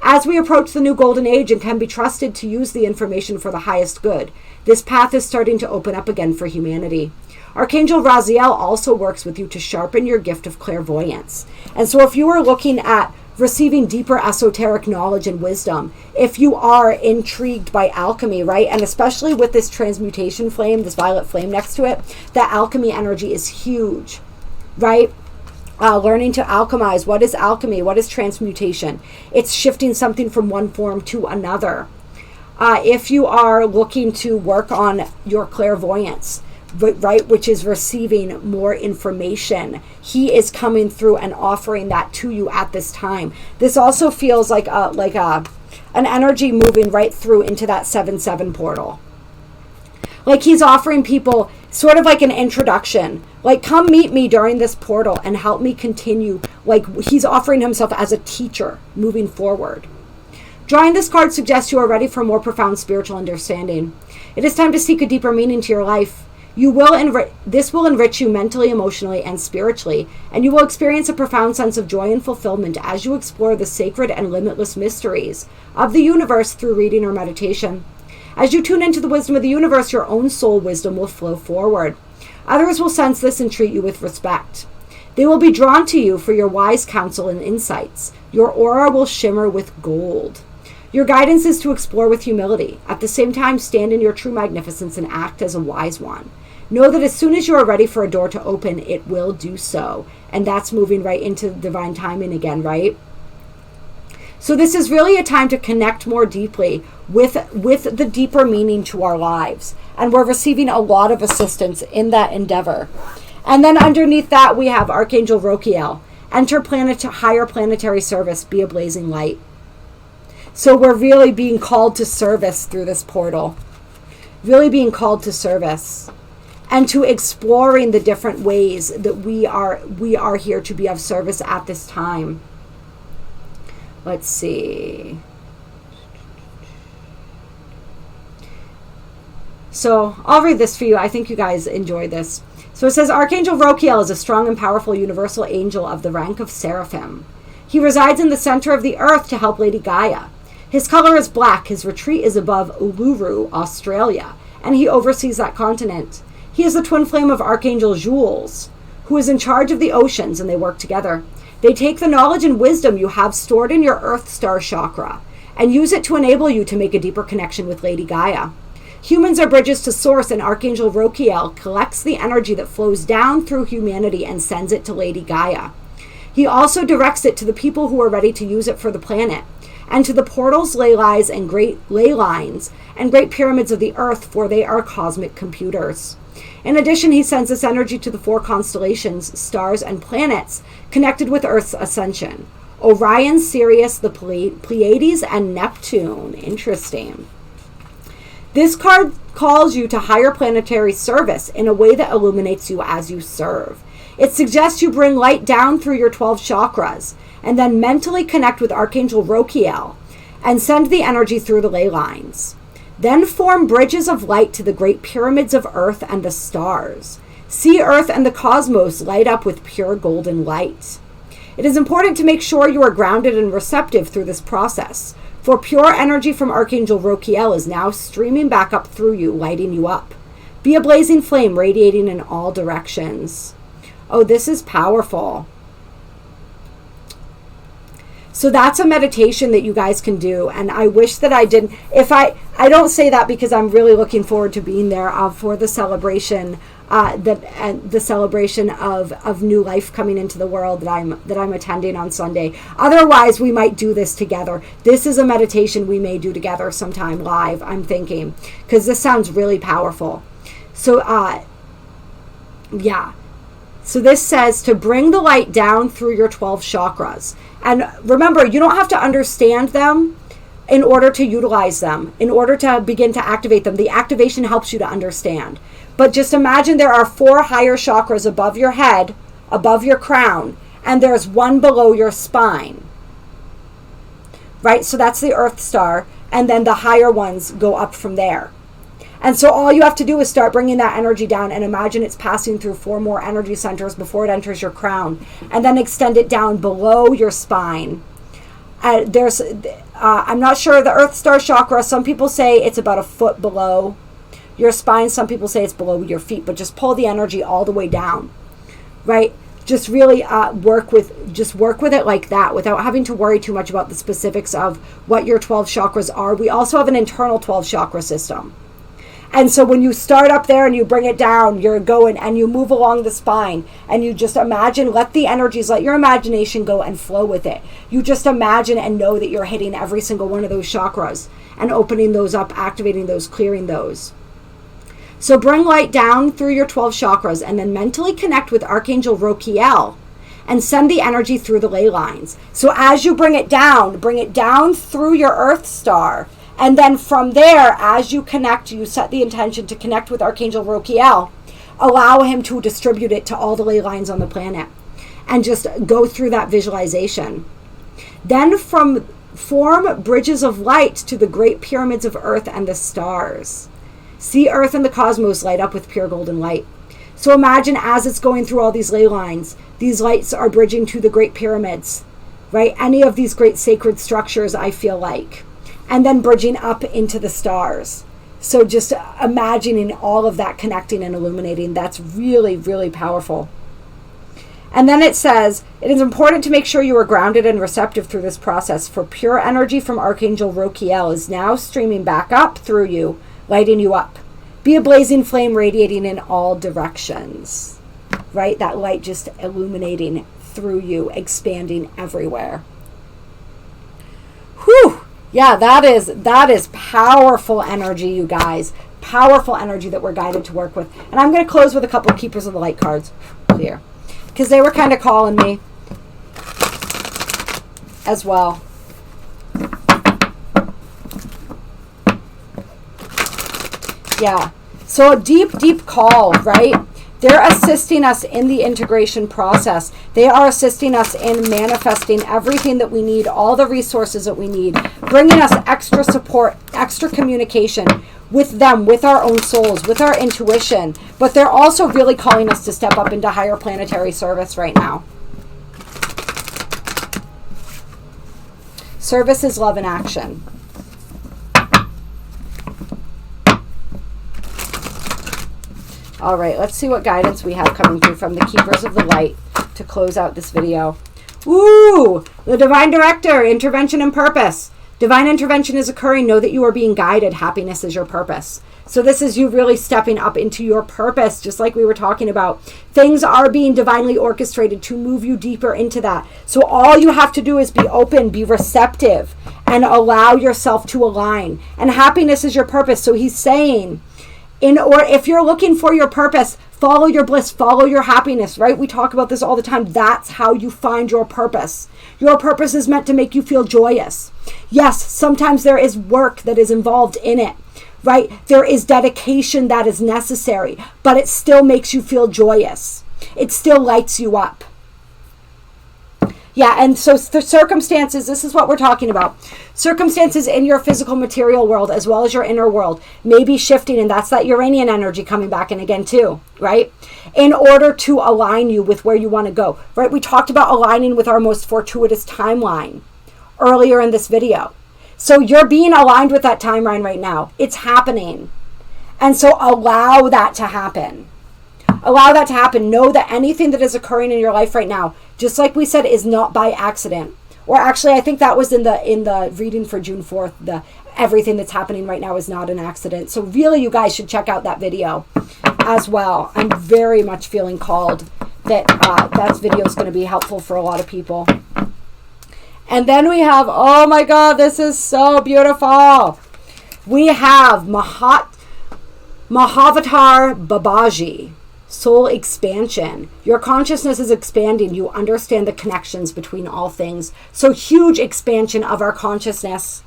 Speaker 1: As we approach the new golden age and can be trusted to use the information for the highest good, this path is starting to open up again for humanity. Archangel Raziel also works with you to sharpen your gift of clairvoyance. And so if you are looking at receiving deeper esoteric knowledge and wisdom, if you are intrigued by alchemy, right, and especially with this transmutation flame, this violet flame next to it, that alchemy energy is huge, right? Learning to alchemize. What is alchemy? What is transmutation? It's shifting something from one form to another. If you are looking to work on your clairvoyance, right, which is receiving more information, he is coming through and offering that to you at this time. This also feels like an energy moving right through into that 7-7 portal. Like he's offering people sort of like an introduction, like come meet me during this portal and help me continue. Like he's offering himself as a teacher moving forward. Drawing this card suggests you are ready for more profound spiritual understanding. It is time to seek a deeper meaning to your life. This will enrich you mentally, emotionally, and spiritually, and you will experience a profound sense of joy and fulfillment as you explore the sacred and limitless mysteries of the universe through reading or meditation. As you tune into the wisdom of the universe, your own soul wisdom will flow forward. Others will sense this and treat you with respect. They will be drawn to you for your wise counsel and insights. Your aura will shimmer with gold. Your guidance is to explore with humility. At the same time, stand in your true magnificence and act as a wise one. Know that as soon as you are ready for a door to open, it will do so. And that's moving right into divine timing again, right? So this is really a time to connect more deeply with the deeper meaning to our lives. And we're receiving a lot of assistance in that endeavor. And then underneath that, we have Archangel Rokiel. Enter higher planetary service, be a blazing light. So we're really being called to service through this portal. Really being called to service. And to exploring the different ways that we are here to be of service at this time. Let's see. So I'll read this for you. I think you guys enjoyed this. So it says, Archangel Rokiel is a strong and powerful universal angel of the rank of Seraphim. He resides in the center of the earth to help Lady Gaia. His color is black. His retreat is above Uluru, Australia, and he oversees that continent. He is the twin flame of Archangel Jules, who is in charge of the oceans, and they work together. They take the knowledge and wisdom you have stored in your Earth Star chakra and use it to enable you to make a deeper connection with Lady Gaia. Humans are bridges to Source, and Archangel Rokiel collects the energy that flows down through humanity and sends it to Lady Gaia. He also directs it to the people who are ready to use it for the planet, and to the portals, ley lines, and great pyramids of the earth, for they are cosmic computers. In addition, he sends this energy to the 4 constellations, stars, and planets connected with Earth's ascension: Orion, Sirius, the Pleiades, and Neptune. Interesting. This card calls you to higher planetary service in a way that illuminates you as you serve. It suggests you bring light down through your 12 chakras and then mentally connect with Archangel Rokiel and send the energy through the ley lines. Then form bridges of light to the great pyramids of Earth and the stars. See Earth and the cosmos light up with pure golden light. It is important to make sure you are grounded and receptive through this process, For pure energy from Archangel Rokiel is now streaming back up through you, lighting you up. Be a blazing flame, radiating in all directions. Oh, this is powerful. So that's a meditation that you guys can do. And I wish that I didn't. I don't say that because I'm really looking forward to being there for the celebration, the celebration of new life coming into the world that I'm attending on Sunday. Otherwise, we might do this together. This is a meditation we may do together sometime live, I'm thinking, because this sounds really powerful. So, yeah. So this says to bring the light down through your 12 chakras. And remember, you don't have to understand them in order to utilize them, in order to begin to activate them. The activation helps you to understand. But just imagine there are 4 higher chakras above your head, above your crown, and there's one below your spine. Right? So that's the Earth Star, and then the higher ones go up from there. And so all you have to do is start bringing that energy down and imagine it's passing through 4 more energy centers before it enters your crown, and then extend it down below your spine. I'm not sure, the Earth Star chakra, some people say it's about a foot below your spine. Some people say it's below your feet, but just pull the energy all the way down, right? Just really work with it like that without having to worry too much about the specifics of what your 12 chakras are. We also have an internal 12 chakra system. And so when you start up there and you bring it down, you're going and you move along the spine and you just imagine, let the energies, let your imagination go and flow with it. You just imagine and know that you're hitting every single one of those chakras and opening those up, activating those, clearing those. So bring light down through your 12 chakras and then mentally connect with Archangel Rokiel and send the energy through the ley lines. So as you bring it down through your Earth Star. And then from there, as you connect, you set the intention to connect with Archangel Rokiel. Allow him to distribute it to all the ley lines on the planet. And just go through that visualization. Then form bridges of light to the great pyramids of Earth and the stars. See Earth and the cosmos light up with pure golden light. So imagine as it's going through all these ley lines, these lights are bridging to the great pyramids, right? Any of these great sacred structures, I feel like. And then bridging up into the stars. So just imagining all of that connecting and illuminating, that's really, really powerful. And then it says, it is important to make sure you are grounded and receptive through this process, for pure energy from Archangel Rokiel is now streaming back up through you, lighting you up. Be a blazing flame radiating in all directions. Right? That light just illuminating through you, expanding everywhere. Whew! Yeah, that is powerful energy, you guys. Powerful energy that we're guided to work with. And I'm going to close with a couple of Keepers of the Light cards here, because they were kind of calling me as well. Yeah. So a deep, deep call, right? They're assisting us in the integration process. They are assisting us in manifesting everything that we need, all the resources that we need, bringing us extra support, extra communication with them, with our own souls, with our intuition. But they're also really calling us to step up into higher planetary service right now. Service is love in action. All right, let's see what guidance we have coming through from the Keepers of the Light to close out this video. Ooh, the Divine Director, intervention and purpose. Divine intervention is occurring. Know that you are being guided. Happiness is your purpose. So this is you really stepping up into your purpose, just like we were talking about. Things are being divinely orchestrated to move you deeper into that. So all you have to do is be open, be receptive, and allow yourself to align. And happiness is your purpose. So he's saying, if you're looking for your purpose, follow your bliss, follow your happiness, right? We talk about this all the time. That's how you find your purpose. Your purpose is meant to make you feel joyous. Yes, sometimes there is work that is involved in it, right? There is dedication that is necessary, but it still makes you feel joyous. It still lights you up. Yeah, and so the circumstances, this is what we're talking about. Circumstances in your physical material world as well as your inner world may be shifting, and that's that Uranian energy coming back in again too, right? In order to align you with where you want to go, right? We talked about aligning with our most fortuitous timeline earlier in this video. So you're being aligned with that timeline right now. It's happening. And so allow that to happen. Allow that to happen. Know that anything that is occurring in your life right now, just like we said, is not by accident. Or actually, I think that was in the reading for June 4th, the everything that's happening right now is not an accident. So really, you guys should check out that video as well. I'm very much feeling called that that video is going to be helpful for a lot of people. And then we have, oh my God, this is so beautiful. We have Mahavatar Babaji, soul expansion. Your consciousness is expanding. You understand the connections between all things. So huge expansion of our consciousness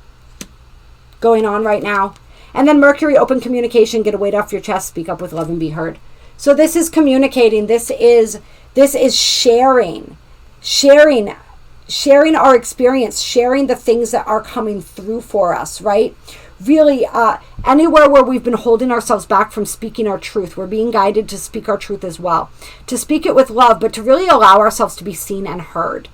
Speaker 1: going on right now. And then Mercury, open communication, get a weight off your chest, speak up with love and be heard. So this is communicating. This is sharing our experience, sharing the things that are coming through for us, right? Really, anywhere where we've been holding ourselves back from speaking our truth, we're being guided to speak our truth as well. To speak it with love, but to really allow ourselves to be seen and heard.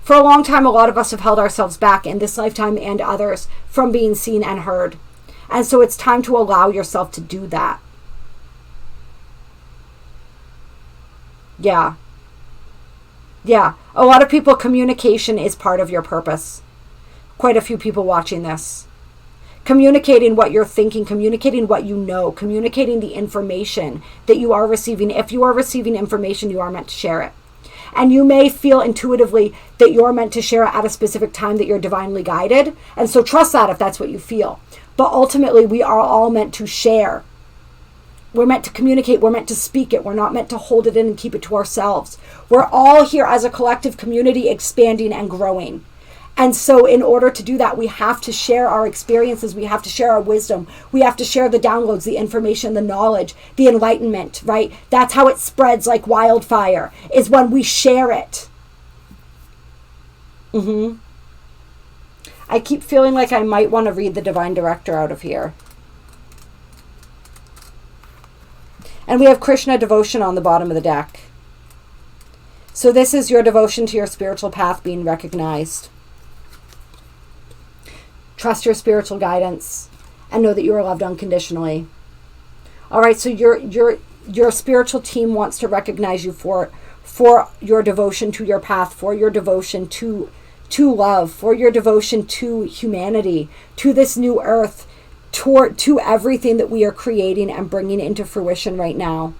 Speaker 1: For a long time, a lot of us have held ourselves back in this lifetime and others from being seen and heard. And so it's time to allow yourself to do that. Yeah. Yeah. A lot of people, communication is part of your purpose. Quite a few people watching this. Communicating what you're thinking, communicating what you know, communicating the information that you are receiving. If you are receiving information, you are meant to share it. And you may feel intuitively that you're meant to share it at a specific time, that you're divinely guided. And so trust that if that's what you feel. But ultimately, we are all meant to share. We're meant to communicate. We're meant to speak it. We're not meant to hold it in and keep it to ourselves. We're all here as a collective community, expanding and growing. And so in order to do that, we have to share our experiences. We have to share our wisdom. We have to share the downloads, the information, the knowledge, the enlightenment, right? That's how it spreads like wildfire, is when we share it. I keep feeling like I might want to read the Divine Director out of here. And we have Krishna devotion on the bottom of the deck. So this is your devotion to your spiritual path being recognized. Trust your spiritual guidance and know that you are loved unconditionally. All right, so your spiritual team wants to recognize you for your devotion to your path, for your devotion to love, for your devotion to humanity, to this new earth, to everything that we are creating and bringing into fruition right now.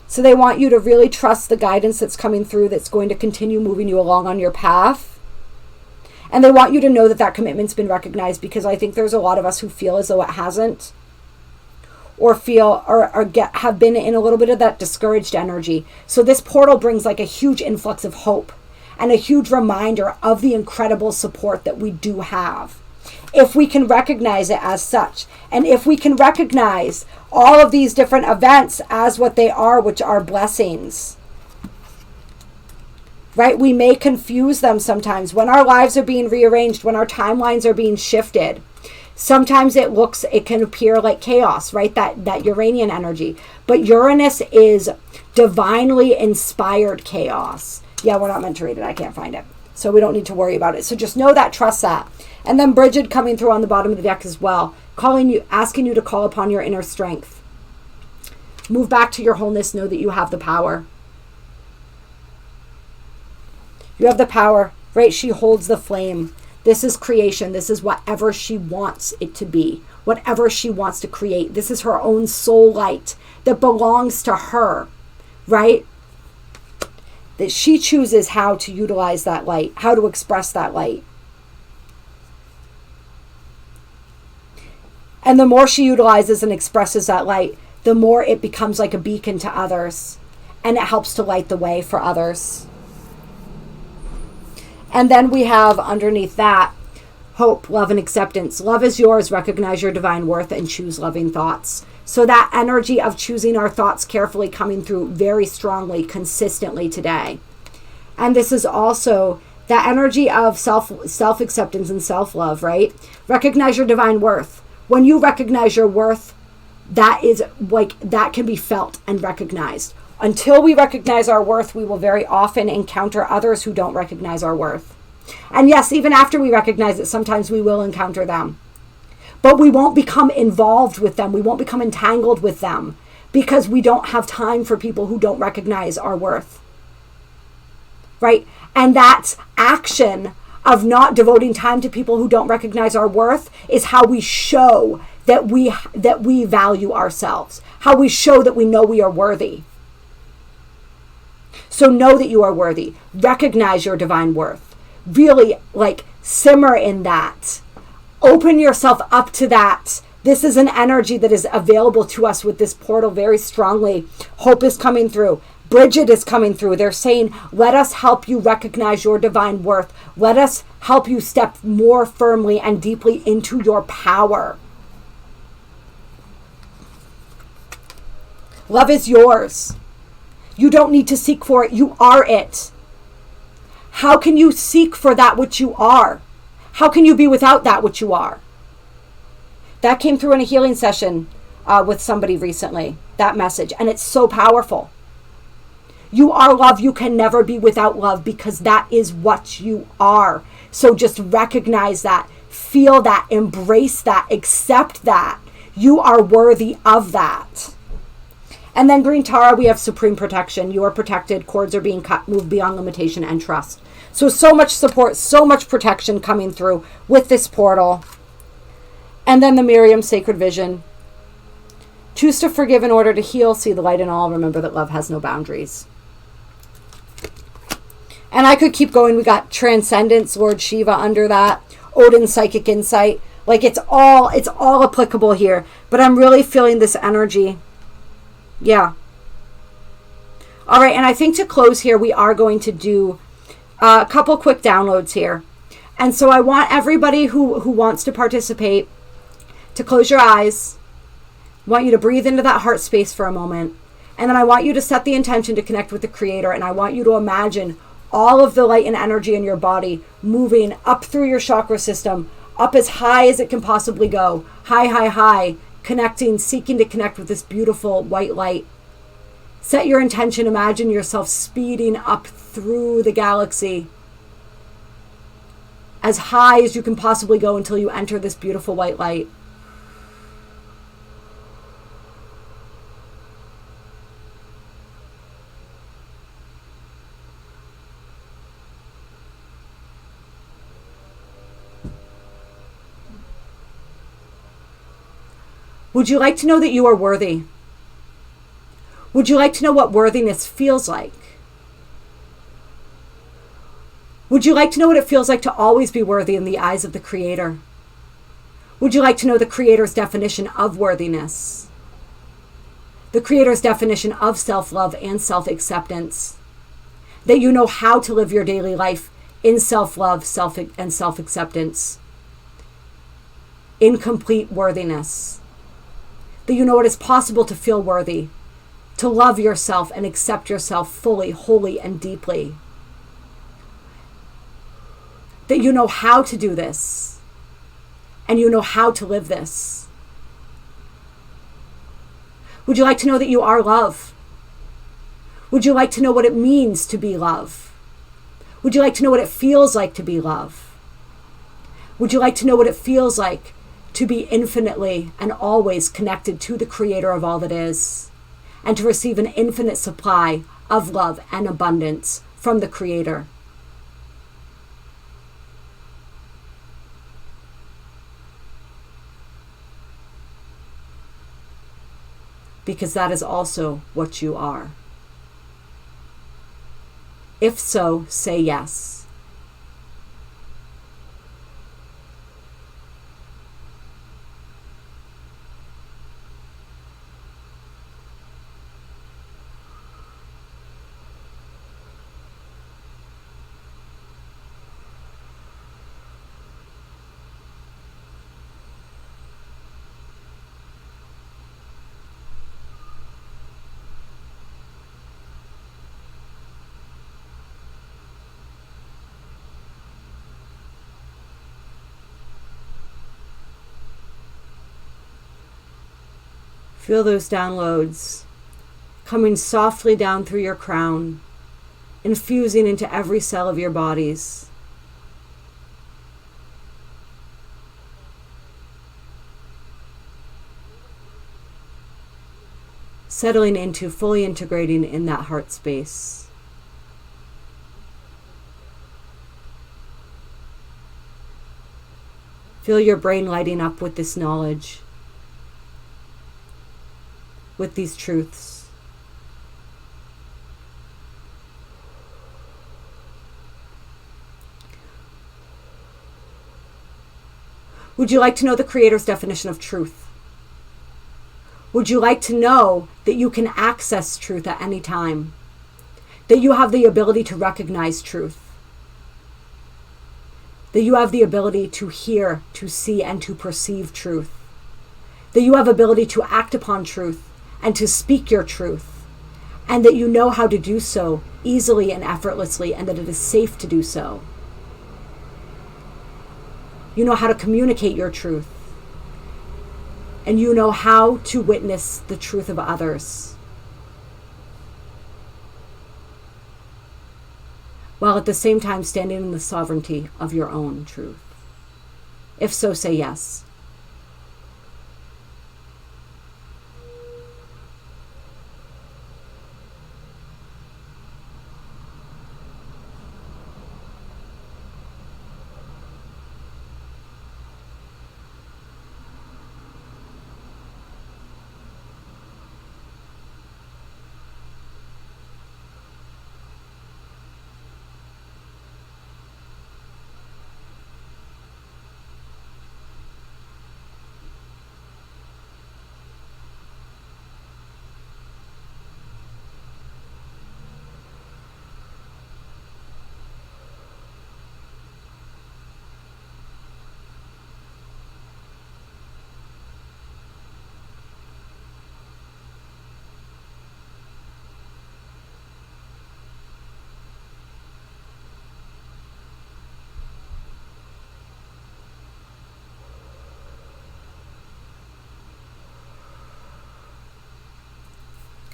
Speaker 1: So they want you to really trust the guidance that's coming through, that's going to continue moving you along on your path. And they want you to know that that commitment's been recognized, because I think there's a lot of us who feel as though it hasn't, or feel have been in a little bit of that discouraged energy. So this portal brings like a huge influx of hope and a huge reminder of the incredible support that we do have, if we can recognize it as such. And if we can recognize all of these different events as what they are, which are blessings. Right? We may confuse them sometimes when our lives are being rearranged, when our timelines are being shifted. Sometimes it can appear like chaos, right? That Uranian energy. But Uranus is divinely inspired chaos. Yeah, we're not meant to read it. I can't find it. So we don't need to worry about it. So just know that, trust that. And then Bridget coming through on the bottom of the deck as well, asking you to call upon your inner strength. Move back to your wholeness. Know that you have the power. You have the power, right? She holds the flame. This is creation. This is whatever she wants it to be, whatever she wants to create. This is her own soul light that belongs to her, right? That she chooses how to utilize that light, how to express that light. And the more she utilizes and expresses that light, the more it becomes like a beacon to others, and it helps to light the way for others. And then we have underneath that, hope, love, and acceptance. Love is yours. Recognize your divine worth and choose loving thoughts. So that energy of choosing our thoughts carefully coming through very strongly, consistently today. And this is also that energy of self-acceptance and self-love, right? Recognize your divine worth. When you recognize your worth, that can be felt and recognized. Until we recognize our worth, we will very often encounter others who don't recognize our worth. And yes, even after we recognize it, sometimes we will encounter them. But we won't become involved with them. We won't become entangled with them because we don't have time for people who don't recognize our worth. Right? And that action of not devoting time to people who don't recognize our worth is how we show that we value ourselves, how we show that we know we are worthy. So know that you are worthy. Recognize your divine worth. Really, like, simmer in that. Open yourself up to that. This is an energy that is available to us with this portal very strongly. Hope is coming through. Bridget is coming through. They're saying, let us help you recognize your divine worth. Let us help you step more firmly and deeply into your power. Love is yours. You don't need to seek for it. You are it. How can you seek for that which you are? How can you be without that which you are? That came through in a healing session with somebody recently, that message. And it's so powerful. You are love. You can never be without love because that is what you are. So just recognize that, feel that, embrace that, accept that. You are worthy of that. And then Green Tara, we have supreme protection. You are protected. Cords are being cut, moved beyond limitation, and trust. So much support, so much protection coming through with this portal. And then the Miriam Sacred Vision. Choose to forgive in order to heal. See the light in all. Remember that love has no boundaries. And I could keep going. We got Transcendence, Lord Shiva under that. Odin's Psychic Insight. Like it's all applicable here. But I'm really feeling this energy. Yeah. All right. And I think to close here, we are going to do a couple quick downloads here. And so I want everybody who wants to participate to close your eyes. I want you to breathe into that heart space for a moment. And then I want you to set the intention to connect with the Creator. And I want you to imagine all of the light and energy in your body moving up through your chakra system, up as high as it can possibly go. High, high, high. Connecting, seeking to connect with this beautiful white light. Set your intention. Imagine yourself speeding up through the galaxy as high as you can possibly go until you enter this beautiful white light. Would you like to know that you are worthy? Would you like to know what worthiness feels like? Would you like to know what it feels like to always be worthy in the eyes of the Creator? Would you like to know the Creator's definition of worthiness? The Creator's definition of self-love and self-acceptance? That you know how to live your daily life in self-love, and self-acceptance. In complete worthiness. That you know it is possible to feel worthy, to love yourself and accept yourself fully, wholly, and deeply. That you know how to do this, and you know how to live this. Would you like to know that you are love? Would you like to know what it means to be love? Would you like to know what it feels like to be love? Would you like to know what it feels like to be infinitely and always connected to the Creator of all that is, and to receive an infinite supply of love and abundance from the Creator? Because that is also what you are. If so, say yes. Feel those downloads coming softly down through your crown, infusing into every cell of your bodies. settling into, fully integrating in that heart space. Feel your brain lighting up with this knowledge, with these truths. Would you like to know the Creator's definition of truth? Would you like to know that you can access truth at any time? That you have the ability to recognize truth? That you have the ability to hear, to see, and to perceive truth? That you have ability to act upon truth and to speak your truth? And that you know how to do so easily and effortlessly, and that it is safe to do so? You know how to communicate your truth. And you know how to witness the truth of others, while at the same time standing in the sovereignty of your own truth. If so, say yes.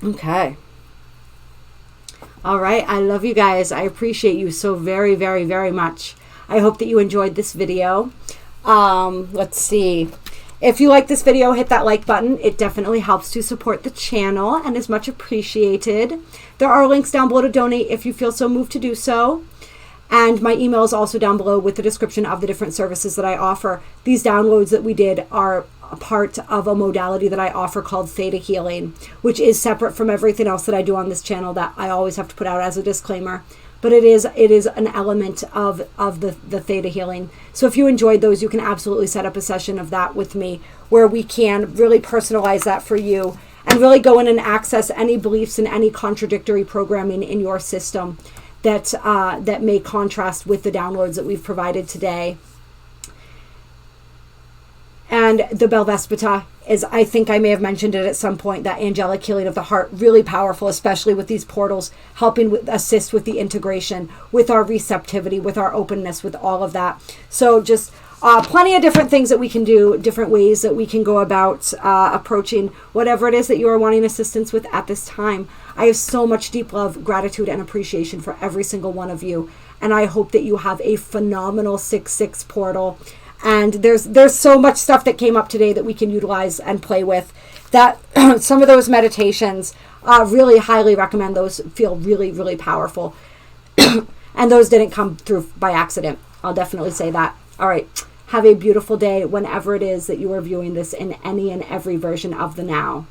Speaker 1: Okay. All right. I love you guys. I appreciate you so very, very, very much. I hope that you enjoyed this video. Let's see. If you like this video, hit that like button. It definitely helps to support the channel and is much appreciated. There are links down below to donate if you feel so moved to do so. And my email is also down below with the description of the different services that I offer. These downloads that we did are a part of a modality that I offer called theta healing, which is separate from everything else that I do on this channel that I always have to put out as a disclaimer. But it is an element of the theta healing. So if you enjoyed those, you can absolutely set up a session of that with me where we can really personalize that for you and really go in and access any beliefs and any contradictory programming in your system that may contrast with the downloads that we've provided today. And the Bell Vespita is, I think I may have mentioned it at some point, that angelic healing of the heart, really powerful, especially with these portals, helping assist with the integration, with our receptivity, with our openness, with all of that. So just plenty of different things that we can do, different ways that we can go about approaching whatever it is that you are wanting assistance with at this time. I have so much deep love, gratitude, and appreciation for every single one of you. And I hope that you have a phenomenal 6/6 portal. And there's so much stuff that came up today that we can utilize and play with. That some of those meditations, really highly recommend those. Feel really, really powerful. And those didn't come through by accident. I'll definitely say that. All right. Have a beautiful day whenever it is that you are viewing this in any and every version of the now.